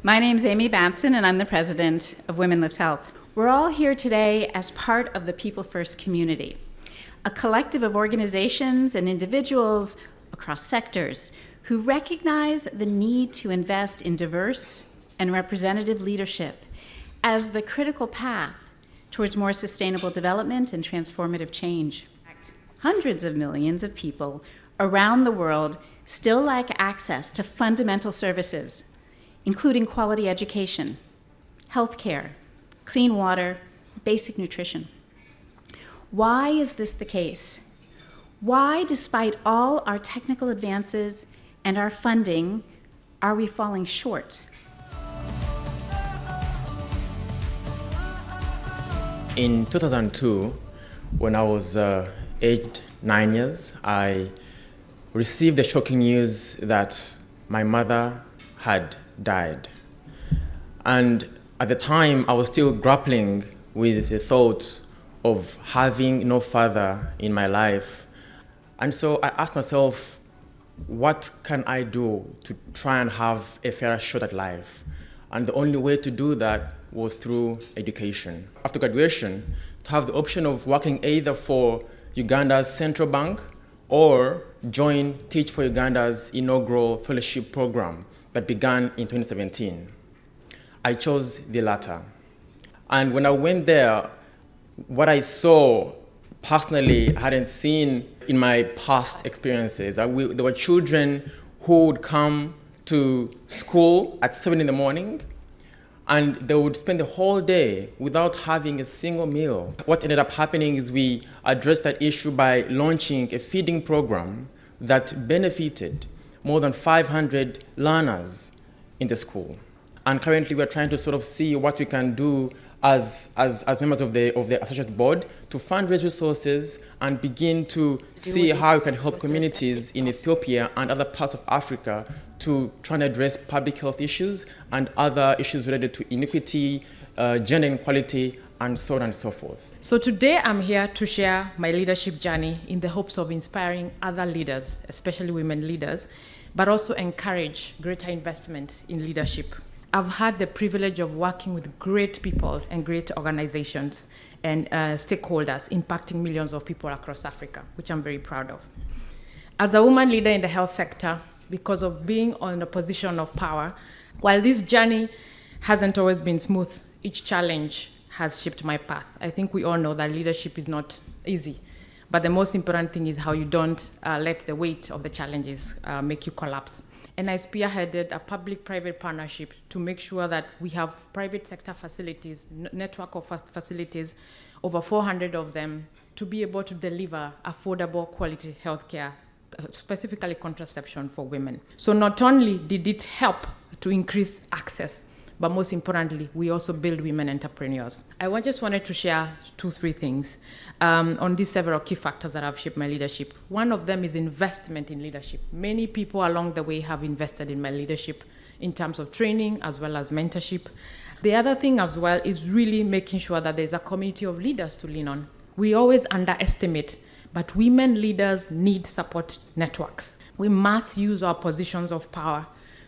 My name's Amy Batson, and I'm the president of Women Lift Health. We're all here today as part of the People First Community, a collective of organizations and individuals across sectors who recognize the need to invest in diverse and representative leadership as the critical path towards more sustainable development and transformative change. Hundreds of millions of people around the world still lack access to fundamental services, including quality education, healthcare, clean water, basic nutrition. Why is this the case? Why, despite all our technical advances and our funding, are we falling short? In 2002, when I was aged 9 years, I received the shocking news that my mother had died. And at the time, I was still grappling with the thought of having no father in my life. And so I asked myself, what can I do to try and have a fairer shot at life? And the only way to do that was through education. After graduation, to have the option of working either for Uganda's central bank or join Teach for Uganda's inaugural fellowship program that began in 2017. I chose the latter. And when I went there, what I saw personally I hadn't seen in my past experiences. There were children who would come to school at 7 in the morning and they would spend the whole day without having a single meal. What ended up happening is we addressed that issue by launching a feeding program that benefited more than 500 learners in the school. And currently we're trying to sort of see what we can do as members of the associate board to fundraise resources and begin to see how we can help communities in Ethiopia and other parts of Africa to try and address public health issues and other issues related to inequity, gender inequality, and so on and so forth. So today I'm here to share my leadership journey in the hopes of inspiring other leaders, especially women leaders, but also encourage greater investment in leadership. I've had the privilege of working with great people and great organizations and stakeholders impacting millions of people across Africa, which I'm very proud of. As a woman leader in the health sector, because of being in a position of power, while this journey hasn't always been smooth, each challenge has shaped my path. I think we all know that leadership is not easy, but the most important thing is how you don't let the weight of the challenges make you collapse. And I spearheaded a public-private partnership to make sure that we have private sector facilities, network of facilities, over 400 of them, to be able to deliver affordable quality healthcare, specifically contraception for women. So not only did it help to increase access, but most importantly, we also build women entrepreneurs. I just wanted to share 2-3 things on these several key factors that have shaped my leadership. One of them is investment in leadership. Many people along the way have invested in my leadership in terms of training as well as mentorship. The other thing as well is really making sure that there's a community of leaders to lean on. We always underestimate, but women leaders need support networks. We must use our positions of power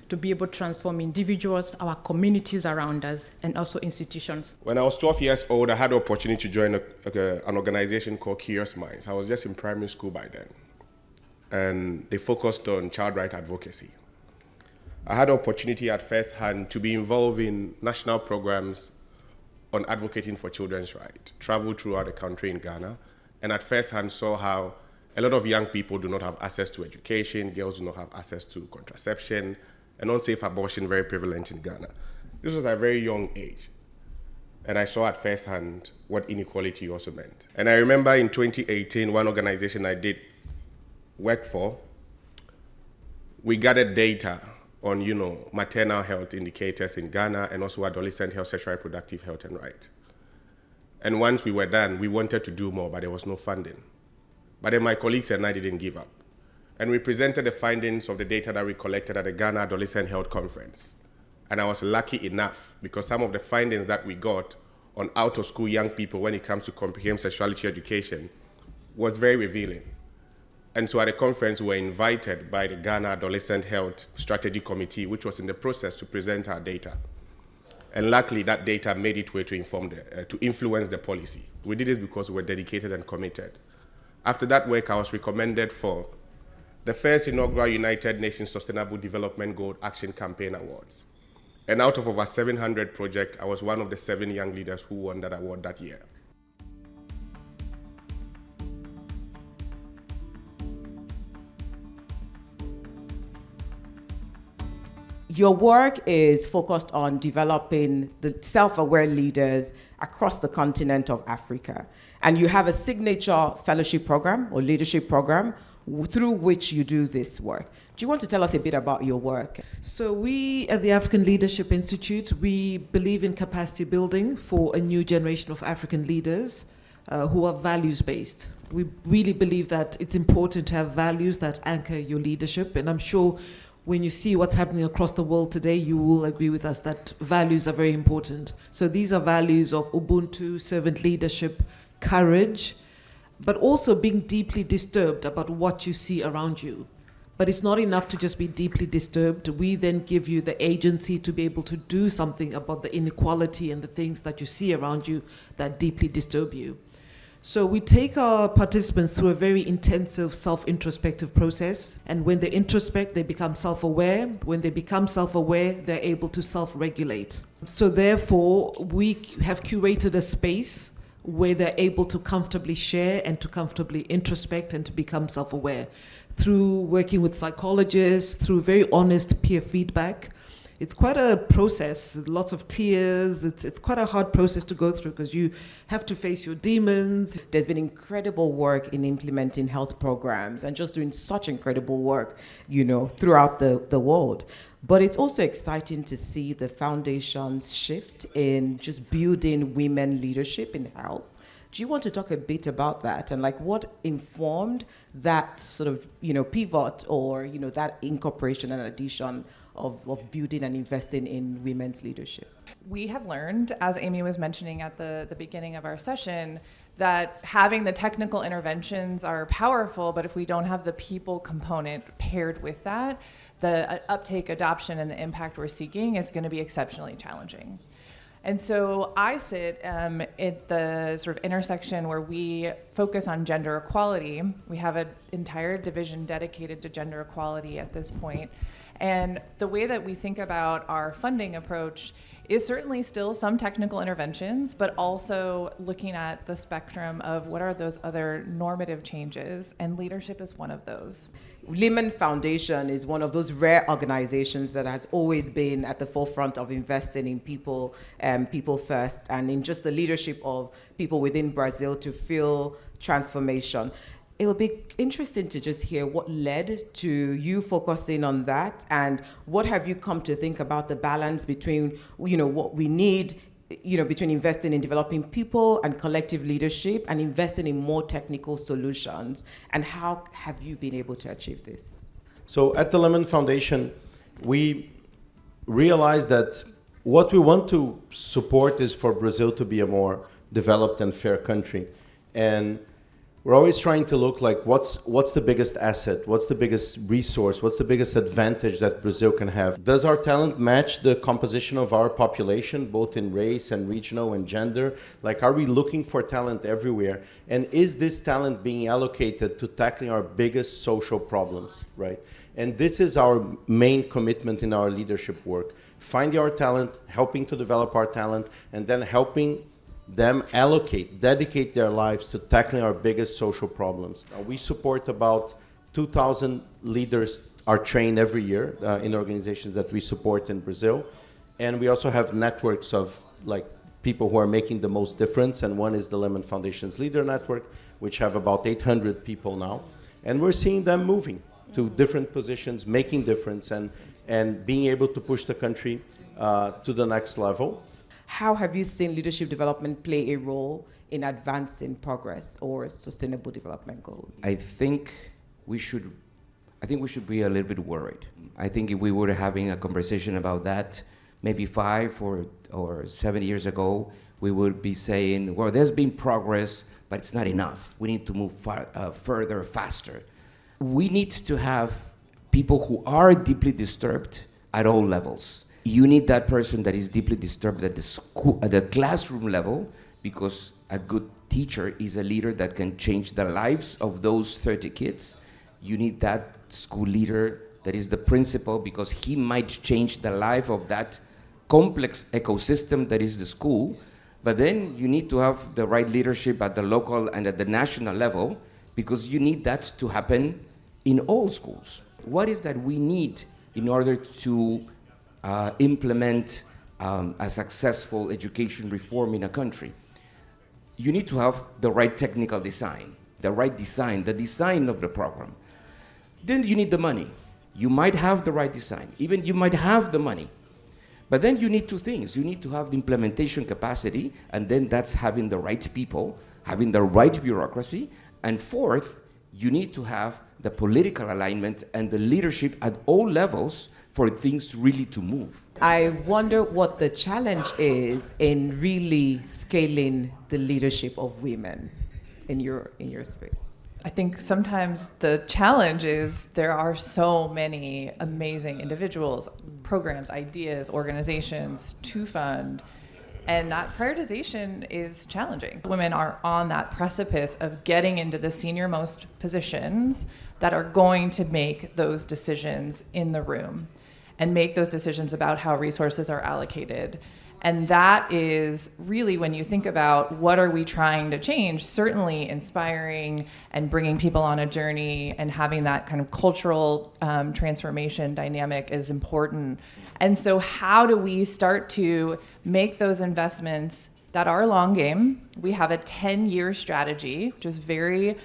to be able to transform individuals, our communities around us, and also institutions. When I was 12 years old, I had the opportunity to join an organization called Curious Minds. I was just in primary school by then, and they focused on child rights advocacy. I had the opportunity at first hand to be involved in national programs on advocating for children's rights, traveled throughout the country in Ghana, and at first hand saw how a lot of young people do not have access to education, girls do not have access to contraception, and unsafe abortion very prevalent in Ghana. This was at a very young age. And I saw at first hand what inequality also meant. And I remember in 2018, one organization I did work for, we gathered data on, maternal health indicators in Ghana and also adolescent health, sexual reproductive health and right. And once we were done, we wanted to do more, but there was no funding. But then my colleagues and I didn't give up. And we presented the findings of the data that we collected at the Ghana Adolescent Health Conference. And I was lucky enough because some of the findings that we got on out-of-school young people when it comes to comprehensive sexuality education was very revealing. And so at the conference, we were invited by the Ghana Adolescent Health Strategy Committee, which was in the process to present our data. And luckily, that data made its way to influence the policy. We did this because we were dedicated and committed. After that work, I was recommended for the first inaugural United Nations Sustainable Development Goal Action Campaign Awards. And out of over 700 projects, I was one of the 7 young leaders who won that award that year. Your work is focused on developing the self-aware leaders across the continent of Africa. And you have a signature fellowship program or leadership program through which you do this work. Do you want to tell us a bit about your work? So we at the African Leadership Institute, we believe in capacity building for a new generation of African leaders who are values-based. We really believe that it's important to have values that anchor your leadership. And I'm sure when you see what's happening across the world today, you will agree with us that values are very important. So these are values of Ubuntu, servant leadership, courage, but also being deeply disturbed about what you see around you. But it's not enough to just be deeply disturbed. We then give you the agency to be able to do something about the inequality and the things that you see around you that deeply disturb you. So we take our participants through a very intensive self-introspective process. And when they introspect, they become self-aware. When they become self-aware, they're able to self-regulate. So therefore, we have curated a space where they're able to comfortably share and to comfortably introspect and to become self-aware through working with psychologists, through very honest peer feedback. It's quite a process, lots of tears. It's quite a hard process to go through because you have to face your demons. There's been incredible work in implementing health programs and just doing such incredible work, throughout the world. But it's also exciting to see the foundation's shift in just building women leadership in health. Do you want to talk a bit about that and what informed that sort of, pivot or, that incorporation and addition of building and investing in women's leadership? We have learned, as Amy was mentioning at the beginning of our session, that having the technical interventions are powerful, but if we don't have the people component paired with that, the uptake, adoption, and the impact we're seeking is going to be exceptionally challenging. And so I sit at the sort of intersection where we focus on gender equality. We have an entire division dedicated to gender equality at this point. And the way that we think about our funding approach is certainly still some technical interventions, but also looking at the spectrum of what are those other normative changes, and leadership is one of those. Lehman Foundation is one of those rare organizations that has always been at the forefront of investing in people first, and in just the leadership of people within Brazil to feel transformation. It would be interesting to just hear what led to you focusing on that, and what have you come to think about the balance between, what we need, between investing in developing people and collective leadership and investing in more technical solutions, and how have you been able to achieve this? So at the Lehman Foundation, we realized that what we want to support is for Brazil to be a more developed and fair country. And we're always trying to look like what's the biggest asset, what's the biggest resource, what's the biggest advantage that Brazil can have. Does our talent match the composition of our population, both in race and regional and gender? Are we looking for talent everywhere? And is this talent being allocated to tackling our biggest social problems, right? And this is our main commitment in our leadership work. Finding our talent, helping to develop our talent, and then helping them dedicate their lives to tackling our biggest social problems. We support about 2,000 leaders are trained every year in organizations that we support in Brazil. And we also have networks of people who are making the most difference. And one is the Lehman Foundation's Leader Network, which have about 800 people now. And we're seeing them moving to different positions, making difference and being able to push the country to the next level. How have you seen leadership development play a role in advancing progress or sustainable development goals? I think we should be a little bit worried. I think if we were having a conversation about that maybe 5 or 7 years ago, we would be saying, well, there's been progress, but it's not enough. We need to move further, faster. We need to have people who are deeply disturbed at all levels. You need that person that is deeply disturbed at the school, at the classroom level, because a good teacher is a leader that can change the lives of those 30 kids. You need that school leader that is the principal, because he might change the life of that complex ecosystem that is the school. But then you need to have the right leadership at the local and at the national level, because you need that to happen in all schools. What is that we need in order to implement a successful education reform in a country? You need to have the right technical design, the design of the program. Then you need the money. You might have the right design, even you might have the money. But then you need two things. You need to have the implementation capacity, and then that's having the right people, having the right bureaucracy. And fourth, you need to have the political alignment and the leadership at all levels for things really to move. I wonder what the challenge is in really scaling the leadership of women in your space. I think sometimes the challenge is there are so many amazing individuals, programs, ideas, organizations to fund, and that prioritization is challenging. Women are on that precipice of getting into the senior-most positions that are going to make those decisions in the room and make those decisions about how resources are allocated. And that is really, when you think about what are we trying to change, certainly inspiring and bringing people on a journey and having that kind of cultural transformation dynamic is important. And so how do we start to make those investments that are long game? We have a 10-year strategy, which is very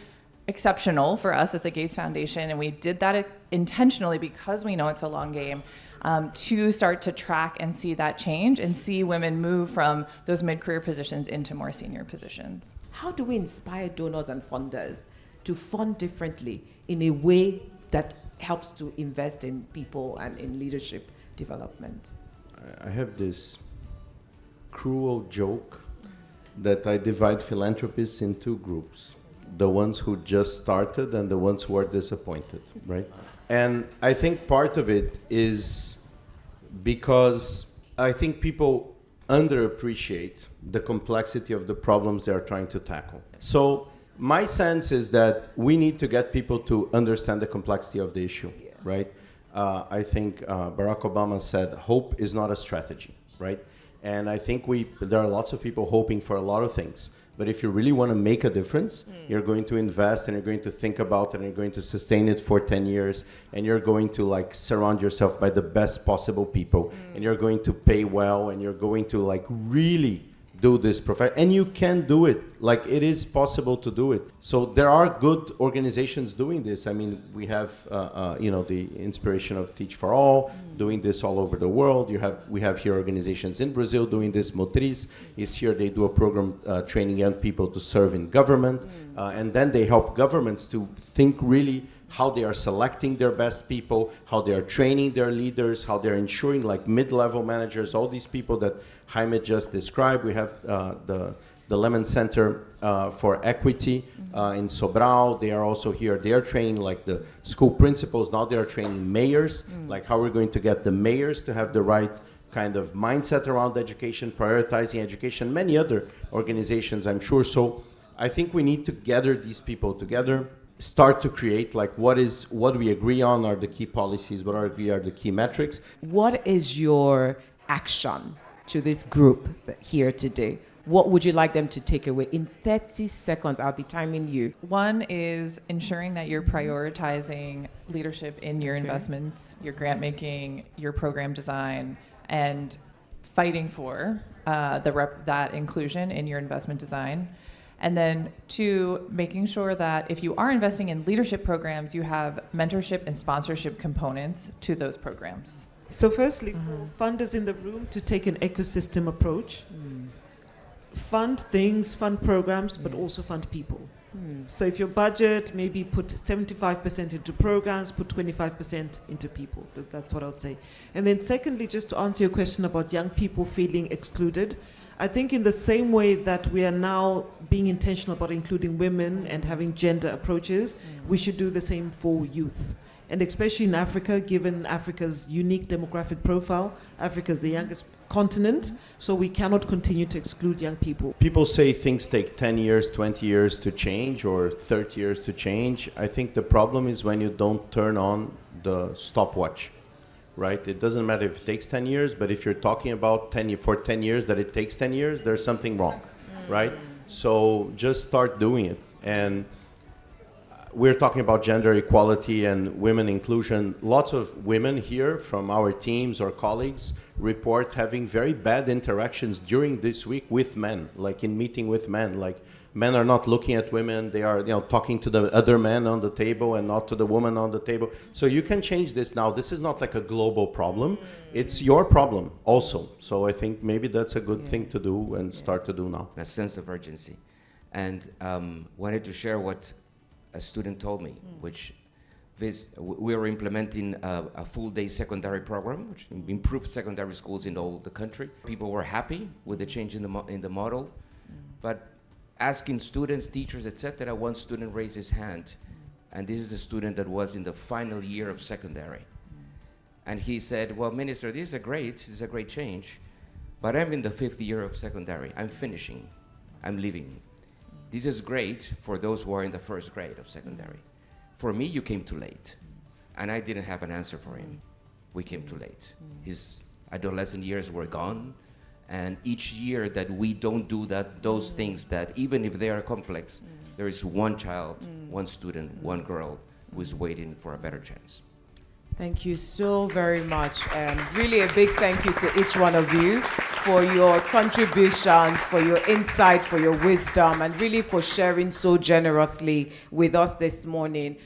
exceptional for us at the Gates Foundation, and we did that intentionally because we know it's a long game. To start to track and see that change and see women move from those mid-career positions into more senior positions. How do we inspire donors and funders to fund differently in a way that helps to invest in people and in leadership development? I have this cruel joke that I divide philanthropists in two groups: the ones who just started and the ones who are disappointed, right? And I think part of it is because I think people underappreciate the complexity of the problems they are trying to tackle. So my sense is that we need to get people to understand the complexity of the issue, right? I think Barack Obama said, hope is not a strategy, right? And I think there are lots of people hoping for a lot of things. But if you really want to make a difference, you're going to invest and you're going to think about it and you're going to sustain it for 10 years and you're going to surround yourself by the best possible people and you're going to pay well and you're going to really do this and you can do it. It is possible to do it. So there are good organizations doing this. I mean, we have the inspiration of Teach for All doing this all over the world. We have here organizations in Brazil doing this. Motriz is here. They do a program training young people to serve in government, and then they help governments to think really how they are selecting their best people, how they are training their leaders, how they're ensuring mid-level managers, all these people that Jaime just described. We have the Lemon Center for Equity in Sobral. They are also here. They are training the school principals. Now they are training mayors, how we're going to get the mayors to have the right kind of mindset around education, prioritizing education, many other organizations, I'm sure. So I think we need to gather these people together, start to create what we agree on are the key policies, what are the key metrics. What is your action to this group here today? What would you like them to take away? In 30 seconds, I'll be timing you. One is ensuring that you're prioritizing leadership in your investments, your grant making, your program design, and fighting for that inclusion in your investment design. And then two, making sure that if you are investing in leadership programs, you have mentorship and sponsorship components to those programs. So firstly, for funders in the room to take an ecosystem approach. Fund things, fund programs, but also fund people. So if your budget, maybe put 75% into programs, put 25% into people. That's what I would say. And then secondly, just to answer your question about young people feeling excluded, I think in the same way that we are now being intentional about including women and having gender approaches, we should do the same for youth. And especially in Africa, given Africa's unique demographic profile, Africa is the youngest continent, so we cannot continue to exclude young people. People say things take 10 years, 20 years to change, or 30 years to change. I think the problem is when you don't turn on the stopwatch, right? It doesn't matter if it takes 10 years, but if you're talking about 10 years that it takes 10 years, there's something wrong, right? So just start doing it. And we're talking about gender equality and women inclusion. Lots of women here from our teams or colleagues report having very bad interactions during this week with men, like in meeting with men. Like men are not looking at women, they are talking to the other men on the table and not to the woman on the table. So you can change this now. This is not like a global problem. It's your problem also. So I think maybe that's a good thing to do and start to do now. A sense of urgency. And wanted to share what a student told me, which we are implementing a full-day secondary program, which improved secondary schools in all the country. People were happy with the change in the model, but asking students, teachers, etc., one student raised his hand, and this is a student that was in the final year of secondary. And he said, well, Minister, this is a great change, but I'm in the 5th year of secondary. I'm finishing, I'm leaving. This is great for those who are in the 1st grade of secondary. For me, you came too late. And I didn't have an answer for him. We came too late. His adolescent years were gone. And each year that we don't do those things that, even if they are complex, there is one child, one student, one girl who is waiting for a better chance. Thank you so very much. Really a big thank you to each one of you for your contributions, for your insight, for your wisdom, and really for sharing so generously with us this morning.